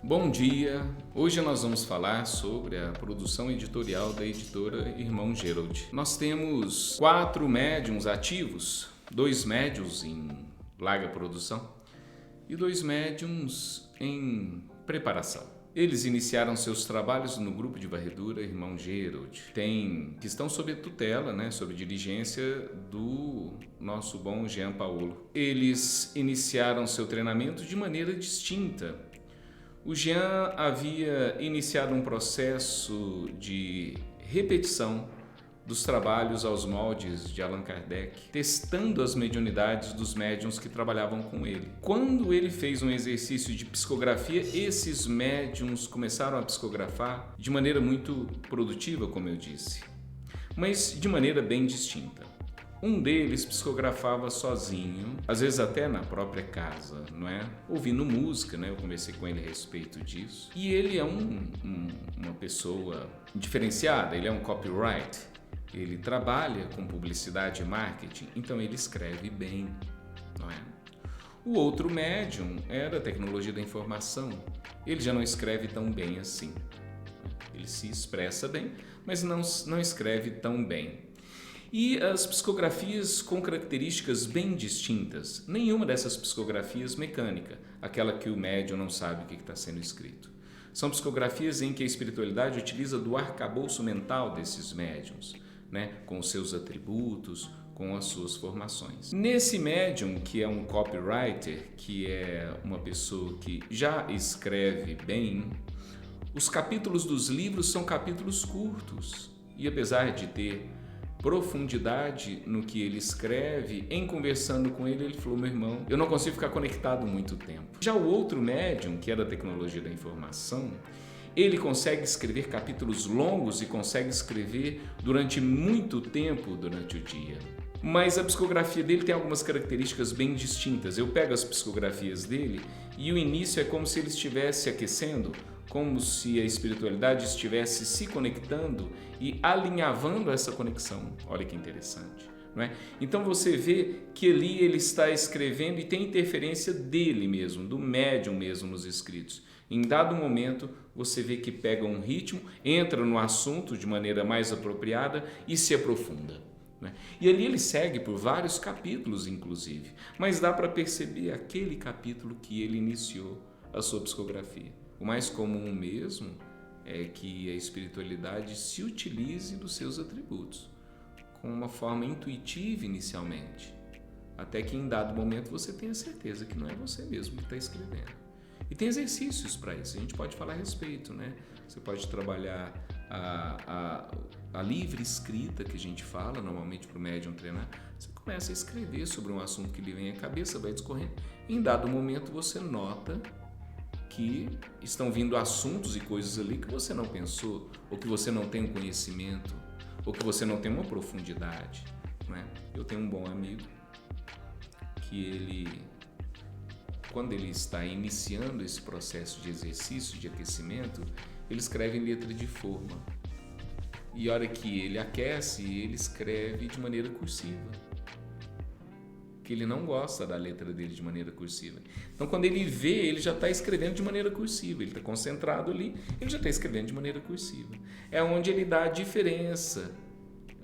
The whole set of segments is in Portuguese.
Bom dia! Hoje nós vamos falar sobre a produção editorial da editora Irmão Gerald. Nós temos 4 médiuns ativos, 2 médiuns em larga produção e 2 médiuns em preparação. Eles iniciaram seus trabalhos no grupo de varredura Irmão Gerald, que estão sob a tutela, sob dirigência do nosso bom Jean Paulo. Eles iniciaram seu treinamento de maneira distinta. O Jean havia iniciado um processo de repetição dos trabalhos aos moldes de Allan Kardec, testando as mediunidades dos médiuns que trabalhavam com ele. Quando ele fez um exercício de psicografia, esses médiuns começaram a psicografar de maneira muito produtiva, como eu disse, mas de maneira bem distinta. Um deles psicografava sozinho, às vezes até na própria casa, ouvindo música, Eu conversei com ele a respeito disso. E ele é uma pessoa diferenciada, ele é um copyright, ele trabalha com publicidade e marketing, então ele escreve bem, O outro médium era a tecnologia da informação, ele já não escreve tão bem assim. Ele se expressa bem, mas não escreve tão bem. E as psicografias com características bem distintas. Nenhuma dessas psicografias mecânica, aquela que o médium não sabe o que está sendo escrito. São psicografias em que a espiritualidade utiliza do arcabouço mental desses médiums, com os seus atributos, com as suas formações. Nesse médium, que é um copywriter, que é uma pessoa que já escreve bem, os capítulos dos livros são capítulos curtos. E apesar de ter profundidade no que ele escreve, em conversando com ele, ele falou: meu irmão, eu não consigo ficar conectado muito tempo. Já o outro médium, que é da tecnologia da informação, ele consegue escrever capítulos longos e consegue escrever durante muito tempo durante o dia. Mas a psicografia dele tem algumas características bem distintas. Eu pego as psicografias dele e o início é como se ele estivesse aquecendo, como se a espiritualidade estivesse se conectando e alinhavando essa conexão. Olha que interessante, Então você vê que ali ele está escrevendo e tem interferência dele mesmo, do médium mesmo nos escritos. Em dado momento você vê que pega um ritmo, entra no assunto de maneira mais apropriada e se aprofunda. E ali ele segue por vários capítulos, inclusive, mas dá para perceber aquele capítulo que ele iniciou a sua psicografia. O mais comum mesmo é que a espiritualidade se utilize dos seus atributos, com uma forma intuitiva inicialmente, até que em dado momento você tenha certeza que não é você mesmo que está escrevendo. E tem exercícios para isso, a gente pode falar a respeito, Você pode trabalhar a livre escrita que a gente fala normalmente para o médium treinar. Você começa a escrever sobre um assunto que lhe vem à cabeça, vai discorrendo. Em dado momento você nota que estão vindo assuntos e coisas ali que você não pensou, ou que você não tem um conhecimento, ou que você não tem uma profundidade, Eu tenho um bom amigo que quando ele está iniciando esse processo de exercício, de aquecimento, ele escreve em letra de forma. E a hora que ele aquece, ele escreve de maneira cursiva, que ele não gosta da letra dele de maneira cursiva. Então, quando ele vê, ele já está escrevendo de maneira cursiva, ele está concentrado ali, ele já está escrevendo de maneira cursiva. É onde ele dá a diferença,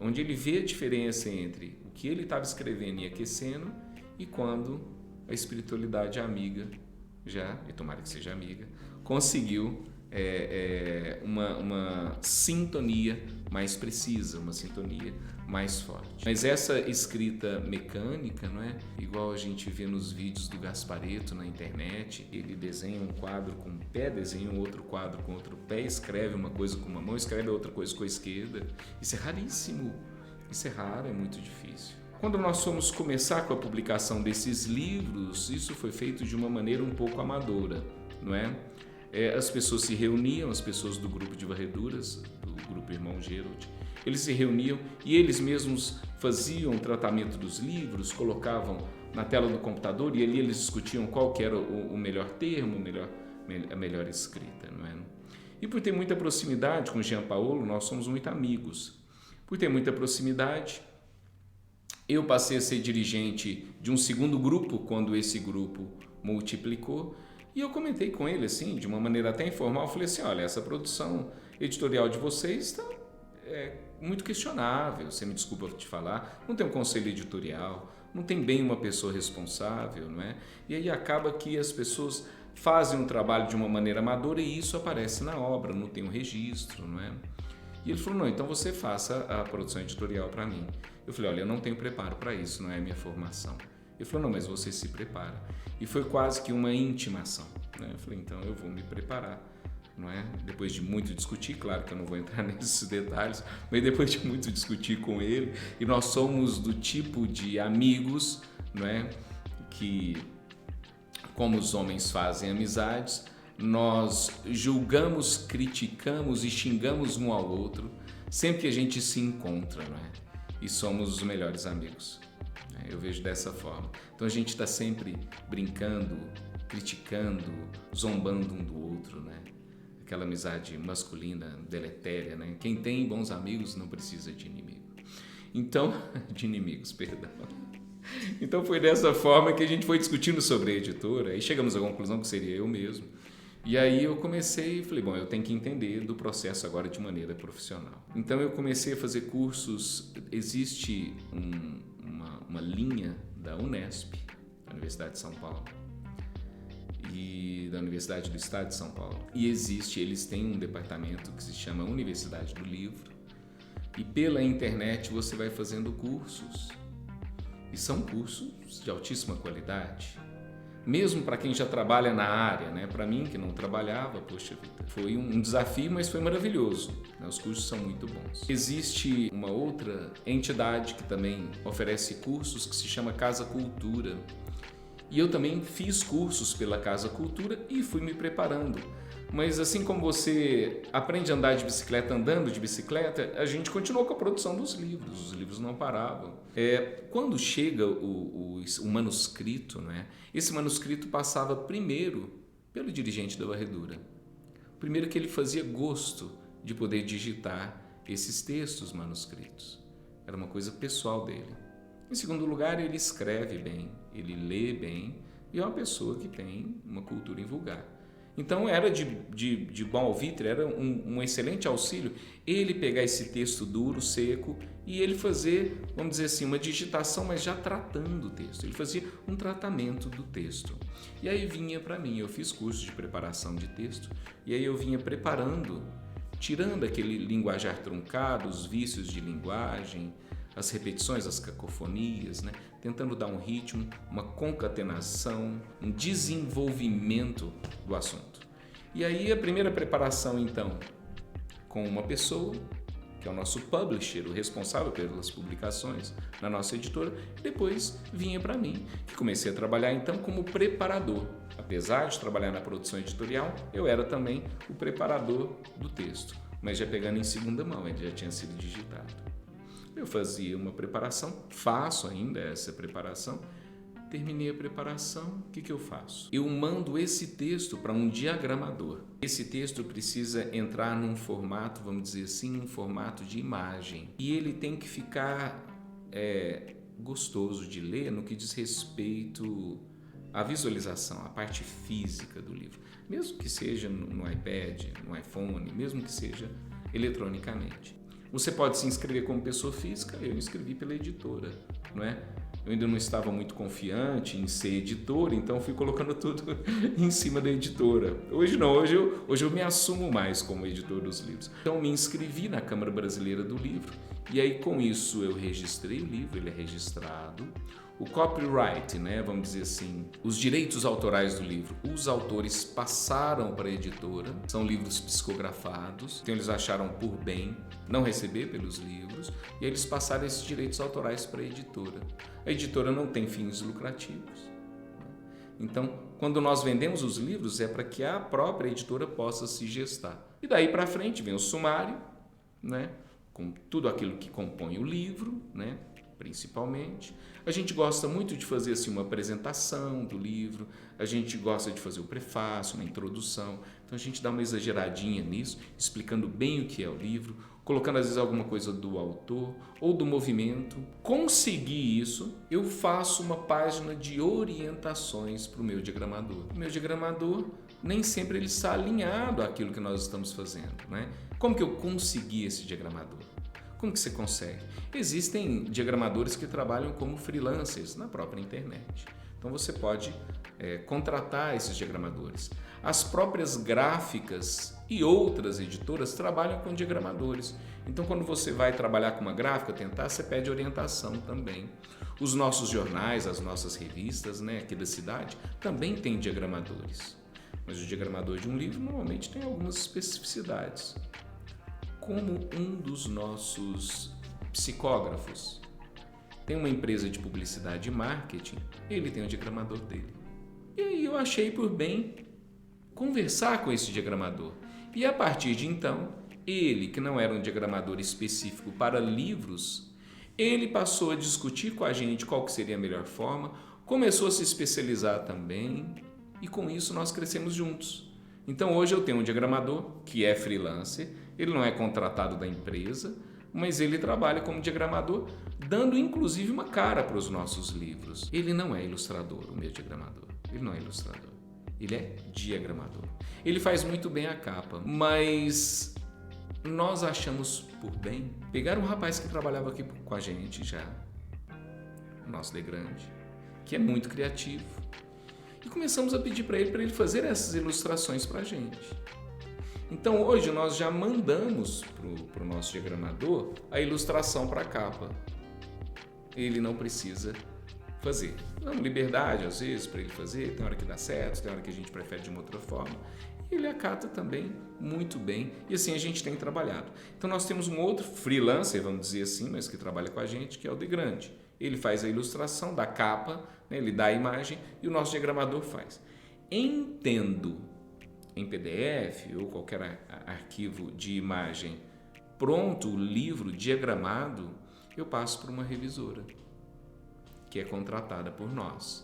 onde ele vê a diferença entre o que ele estava escrevendo e aquecendo e quando a espiritualidade amiga, e tomara que seja amiga, conseguiu uma sintonia mais precisa, uma sintonia mais forte. Mas essa escrita mecânica, igual a gente vê nos vídeos do Gasparetto na internet, ele desenha um quadro com um pé, desenha um outro quadro com outro pé, escreve uma coisa com uma mão, escreve outra coisa com a esquerda. Isso é raríssimo, isso é raro, é muito difícil. Quando nós fomos começar com a publicação desses livros, isso foi feito de uma maneira um pouco amadora, As pessoas se reuniam, as pessoas do grupo de varreduras, do grupo Irmão Gerald, eles se reuniam e eles mesmos faziam o tratamento dos livros, colocavam na tela do computador e ali eles discutiam qual que era o melhor termo, a melhor escrita, E por ter muita proximidade com o Jean Paulo, nós somos muito amigos. Por ter muita proximidade, eu passei a ser dirigente de um segundo grupo quando esse grupo multiplicou E eu comentei com ele, assim, de uma maneira até informal, falei assim, olha, essa produção editorial de vocês está muito questionável, você me desculpa te falar, não tem um conselho editorial, não tem bem uma pessoa responsável, não é? E aí acaba que as pessoas fazem um trabalho de uma maneira amadora e isso aparece na obra, não tem um registro, não é? E ele falou, não, então você faça a produção editorial para mim. Eu falei, olha, eu não tenho preparo para isso, não é a minha formação. Ele falou, não, mas você se prepara. E foi quase que uma intimação, né? Eu falei, então eu vou me preparar, não é? Depois de muito discutir, claro que eu não vou entrar nesses detalhes, mas depois de muito discutir com ele, e nós somos do tipo de amigos, não é? Que, como os homens fazem amizades, nós julgamos, criticamos e xingamos um ao outro sempre que a gente se encontra, não é? E somos os melhores amigos. Eu vejo dessa forma. Então a gente está sempre brincando, criticando, zombando um do outro, né? Aquela amizade masculina, deletéria, né? Quem tem bons amigos não precisa de inimigo. Então, de inimigos, perdão. Então foi dessa forma que a gente foi discutindo sobre a editora e chegamos à conclusão que seria eu mesmo. E aí eu comecei e falei, bom, eu tenho que entender do processo agora de maneira profissional. Então eu comecei a fazer cursos, existe uma linha da Unesp, da Universidade de São Paulo, e da Universidade do Estado de São Paulo. E eles têm um departamento que se chama Universidade do Livro, e pela internet você vai fazendo cursos. E são cursos de altíssima qualidade. Mesmo para quem já trabalha na área, né? Para mim que não trabalhava, poxa vida, foi um desafio, mas foi maravilhoso, né? Os cursos são muito bons. Existe uma outra entidade que também oferece cursos que se chama Casa Cultura. E eu também fiz cursos pela Casa Cultura e fui me preparando. Mas assim como você aprende a andar de bicicleta andando de bicicleta, a gente continuou com a produção dos livros, os livros não paravam. Quando chega o manuscrito, né, esse manuscrito passava primeiro pelo dirigente da varredura. Primeiro que ele fazia gosto de poder digitar esses textos manuscritos. Era uma coisa pessoal dele. Em segundo lugar, ele escreve bem, ele lê bem e é uma pessoa que tem uma cultura em vulgar. Então era de bom alvitre, era um excelente auxílio ele pegar esse texto duro, seco e ele fazer, vamos dizer assim, uma digitação, mas já tratando o texto. Ele fazia um tratamento do texto. E aí vinha para mim, eu fiz curso de preparação de texto e aí eu vinha preparando, tirando aquele linguajar truncado, os vícios de linguagem, as repetições, as cacofonias, né? Tentando dar um ritmo, uma concatenação, um desenvolvimento do assunto. E aí a primeira preparação, então, com uma pessoa, que é o nosso publisher, o responsável pelas publicações na nossa editora, e depois vinha para mim, que comecei a trabalhar então como preparador. Apesar de trabalhar na produção editorial, eu era também o preparador do texto, mas já pegando em segunda mão, ele já tinha sido digitado. Eu fazia uma preparação, faço ainda essa preparação, terminei a preparação, o que eu faço? Eu mando esse texto para um diagramador. Esse texto precisa entrar num formato, vamos dizer assim, um formato de imagem. E ele tem que ficar gostoso de ler no que diz respeito à visualização, à parte física do livro. Mesmo que seja no iPad, no iPhone, mesmo que seja eletronicamente. Você pode se inscrever como pessoa física, eu me inscrevi pela editora, não é? Eu ainda não estava muito confiante em ser editor, então fui colocando tudo em cima da editora. Hoje não, hoje eu me assumo mais como editor dos livros. Então me inscrevi na Câmara Brasileira do Livro e aí com isso eu registrei o livro, ele é registrado. O copyright, né, vamos dizer assim, os direitos autorais do livro, os autores passaram para a editora, são livros psicografados, então eles acharam por bem não receber pelos livros e eles passaram esses direitos autorais para a editora. A editora não tem fins lucrativos. Então, quando nós vendemos os livros é para que a própria editora possa se gestar. E daí para frente vem o sumário, né, com tudo aquilo que compõe o livro, né, principalmente. A gente gosta muito de fazer assim, uma apresentação do livro, a gente gosta de fazer o prefácio, uma introdução, então a gente dá uma exageradinha nisso, explicando bem o que é o livro, colocando às vezes alguma coisa do autor ou do movimento. Consegui isso, eu faço uma página de orientações para o meu diagramador. O meu diagramador nem sempre ele está alinhado àquilo que nós estamos fazendo, né? Como que eu consegui esse diagramador? Como que você consegue? Existem diagramadores que trabalham como freelancers na própria internet. Então você pode contratar esses diagramadores. As próprias gráficas e outras editoras trabalham com diagramadores. Então quando você vai trabalhar com uma gráfica, você pede orientação também. Os nossos jornais, as nossas revistas, né, aqui da cidade, também têm diagramadores. Mas o diagramador de um livro normalmente tem algumas especificidades. Como um dos nossos psicógrafos tem uma empresa de publicidade e marketing, ele tem o diagramador dele. E aí eu achei por bem conversar com esse diagramador. E a partir de então, ele, que não era um diagramador específico para livros, ele passou a discutir com a gente qual que seria a melhor forma, começou a se especializar também, e com isso nós crescemos juntos. Então hoje eu tenho um diagramador que é freelancer, ele não é contratado da empresa, mas ele trabalha como diagramador, dando inclusive uma cara para os nossos livros. Ele não é ilustrador, o meu diagramador. Ele não é ilustrador. Ele é diagramador. Ele faz muito bem a capa, mas nós achamos por bem pegar um rapaz que trabalhava aqui com a gente já, o nosso Degrande, que é muito criativo, e começamos a pedir para ele fazer essas ilustrações para a gente. Então hoje nós já mandamos para o nosso diagramador a ilustração para a capa. Ele não precisa fazer. Damos liberdade às vezes para ele fazer, tem hora que dá certo, tem hora que a gente prefere de uma outra forma. Ele acata também muito bem e assim a gente tem trabalhado. Então nós temos um outro freelancer, vamos dizer assim, mas que trabalha com a gente, que é o Degrande. Ele faz a ilustração da capa, né, ele dá a imagem e o nosso diagramador faz. Entendo em PDF ou qualquer arquivo de imagem pronto, o livro diagramado, eu passo para uma revisora que é contratada por nós.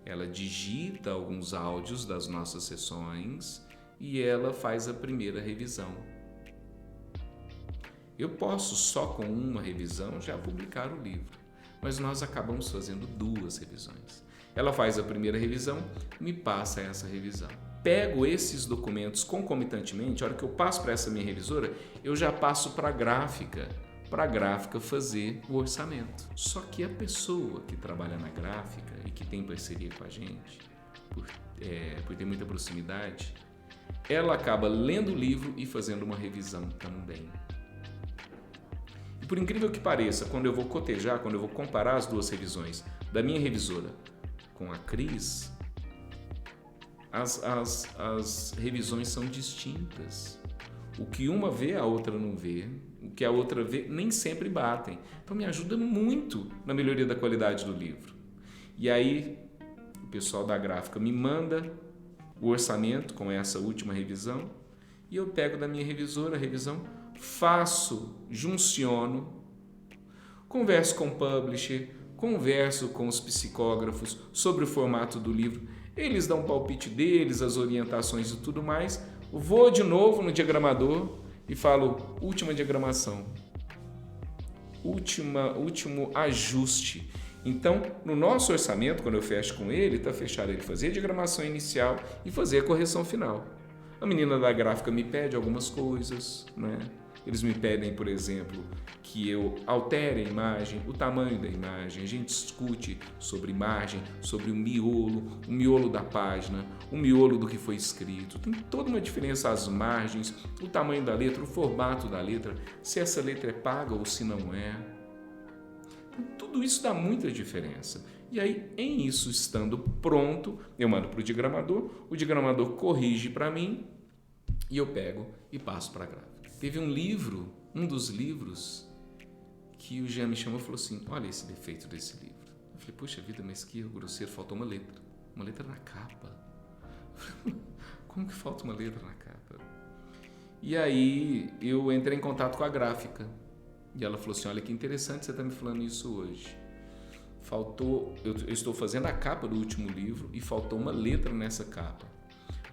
Ela digita alguns áudios das nossas sessões e ela faz a primeira revisão. Eu posso só com uma revisão já publicar o livro, mas nós acabamos fazendo 2 revisões. Ela faz a primeira revisão, me passa essa revisão. Pego esses documentos concomitantemente, a hora que eu passo para essa minha revisora, eu já passo para a gráfica fazer o orçamento. Só que a pessoa que trabalha na gráfica e que tem parceria com a gente, por ter muita proximidade, ela acaba lendo o livro e fazendo uma revisão também. E por incrível que pareça, quando eu vou cotejar, quando eu vou comparar as 2 revisões da minha revisora com a Cris, as revisões são distintas. O que uma vê, a outra não vê. O que a outra vê, nem sempre batem. Então me ajuda muito na melhoria da qualidade do livro. E aí o pessoal da gráfica me manda o orçamento com essa última revisão e eu pego da minha revisora a revisão, faço, junciono, converso com o publisher, converso com os psicógrafos sobre o formato do livro. Eles dão o palpite deles, as orientações e tudo mais. Vou de novo no diagramador e falo, última diagramação, último ajuste. Então, no nosso orçamento, quando eu fecho com ele, está fechado ele fazer a diagramação inicial e fazer a correção final. A menina da gráfica me pede algumas coisas, né? Eles me pedem, por exemplo, que eu altere a imagem, o tamanho da imagem, a gente discute sobre imagem, sobre o miolo da página, o miolo do que foi escrito. Tem toda uma diferença, as margens, o tamanho da letra, o formato da letra, se essa letra é paga ou se não é. Tudo isso dá muita diferença. E aí, em isso estando pronto, eu mando para o diagramador corrige para mim e eu pego e passo para a gráfica. Teve um dos livros, que o Jean me chamou e falou assim, olha esse defeito desse livro. Eu falei, poxa vida, mas que grosseiro, faltou uma letra na capa. Como que falta uma letra na capa? E aí eu entrei em contato com a gráfica e ela falou assim, olha que interessante você está me falando isso hoje. Eu estou fazendo a capa do último livro e faltou uma letra nessa capa.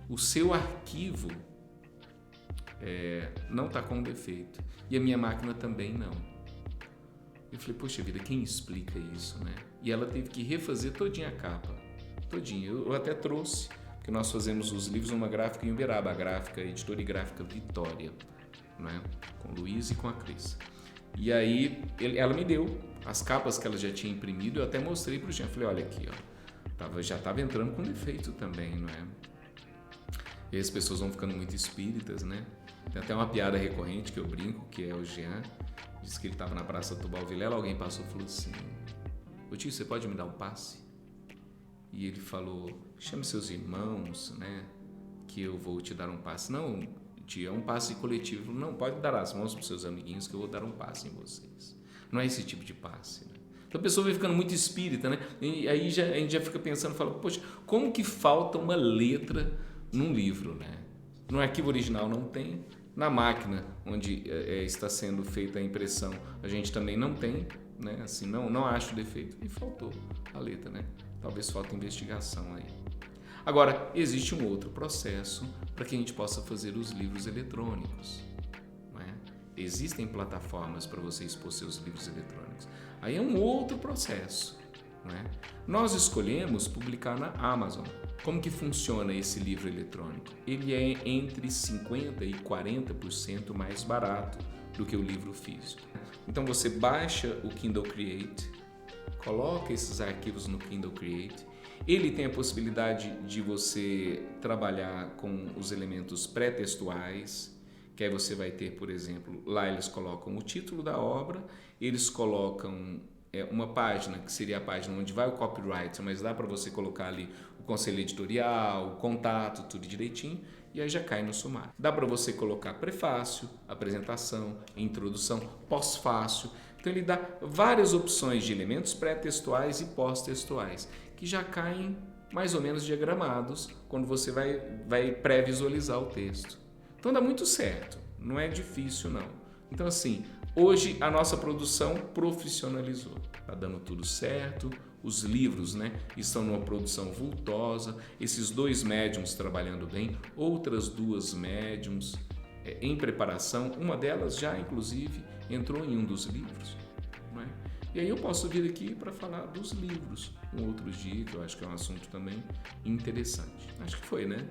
O seu arquivo não está com defeito. E a minha máquina também não. Eu falei, poxa vida, quem explica isso, né? E ela teve que refazer todinha a capa. Todinha. Eu até trouxe, porque nós fazemos os livros numa gráfica em Uberaba, a gráfica, editora e gráfica Vitória, né? Com o Luiz e com a Cris. E aí ela me deu as capas que ela já tinha imprimido, eu até mostrei pro Jean. Falei, olha aqui, ó, já estava entrando com defeito também, não é? E aí as pessoas vão ficando muito espíritas, né? Tem até uma piada recorrente que eu brinco, que é o Jean, disse que ele estava na Praça Tubal Vilela, alguém passou e falou assim, ô tio, você pode me dar um passe? E ele falou, chame seus irmãos, né, que eu vou te dar um passe. Não, tio, é um passe coletivo. Não, pode dar as mãos para os seus amiguinhos que eu vou dar um passe em vocês. Não é esse tipo de passe, né? Então a pessoa vai ficando muito espírita, né? E aí a gente já fica pensando, fala, poxa, como que falta uma letra num livro, né? No arquivo original não tem, na máquina onde está sendo feita a impressão a gente também não tem, né? Assim, não acho defeito. E faltou a letra, né? Talvez falta investigação aí. Agora, existe um outro processo para que a gente possa fazer os livros eletrônicos. Não é? Existem plataformas para você expor seus livros eletrônicos. Aí é um outro processo. Não é? Nós escolhemos publicar na Amazon. Como que funciona esse livro eletrônico? Ele é entre 50% e 40% mais barato do que o livro físico. Então você baixa o Kindle Create, coloca esses arquivos no Kindle Create. Ele tem a possibilidade de você trabalhar com os elementos pré-textuais, que aí você vai ter, por exemplo, lá eles colocam o título da obra, eles colocam uma página, que seria a página onde vai o copyright, mas dá para você colocar ali o conselho editorial, o contato, tudo direitinho, e aí já cai no sumário. Dá para você colocar prefácio, apresentação, introdução, pós-fácio. Então ele dá várias opções de elementos pré-textuais e pós-textuais, que já caem mais ou menos diagramados quando você vai pré-visualizar o texto. Então dá muito certo, não é difícil não. Então assim, hoje a nossa produção profissionalizou, está dando tudo certo, os livros, né, estão numa produção vultosa, esses 2 médiums trabalhando bem, outras 2 médiums em preparação, uma delas já inclusive entrou em um dos livros, não é? E aí eu posso vir aqui para falar dos livros um outro dia, que eu acho que é um assunto também interessante. Acho que foi, né?